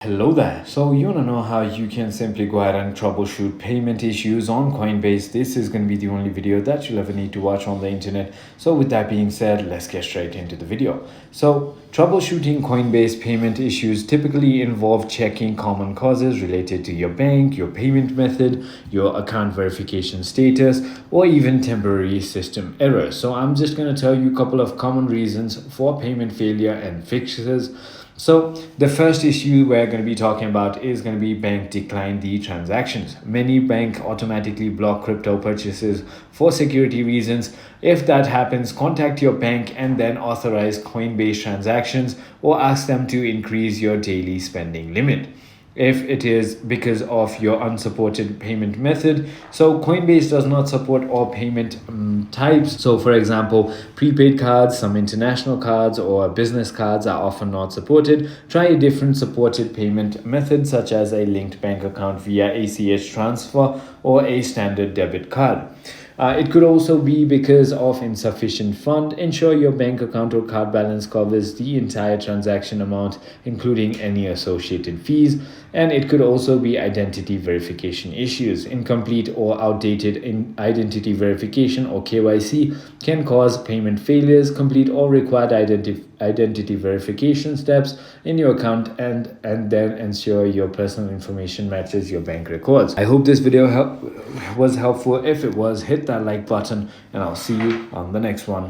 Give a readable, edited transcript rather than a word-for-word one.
Hello there. So you want to know how you can simply go ahead and troubleshoot payment issues on Coinbase. This is going to be the only video that you'll ever need to watch on the internet. So with that being said, let's get straight into the video. So troubleshooting Coinbase payment issues typically involve checking common causes related to your bank, your payment method, your account verification status, or even temporary system errors. So I'm just going to tell you a couple of common reasons for payment failure and fixes. So the first issue we're going to be talking about is going to be bank decline the transactions. Many banks automatically block crypto purchases for security reasons. If that happens, contact your bank and then authorize Coinbase transactions or ask them to increase your daily spending limit. If it is because of your unsupported payment method, so Coinbase does not support all payment types. So for example, prepaid cards, some international cards, or business cards are often not supported. Try a different supported payment method, such as a linked bank account via ACH transfer or a standard debit card. It could also be because of insufficient fund. Ensure your bank account or card balance covers the entire transaction amount, including any associated fees. And it could also be identity verification issues. Incomplete or outdated identity verification or KYC can cause payment failures. Complete all required identity verification steps in your account and then ensure your personal information matches your bank records. I hope this video was helpful. If it was, hit that like button and I'll see you on the next one.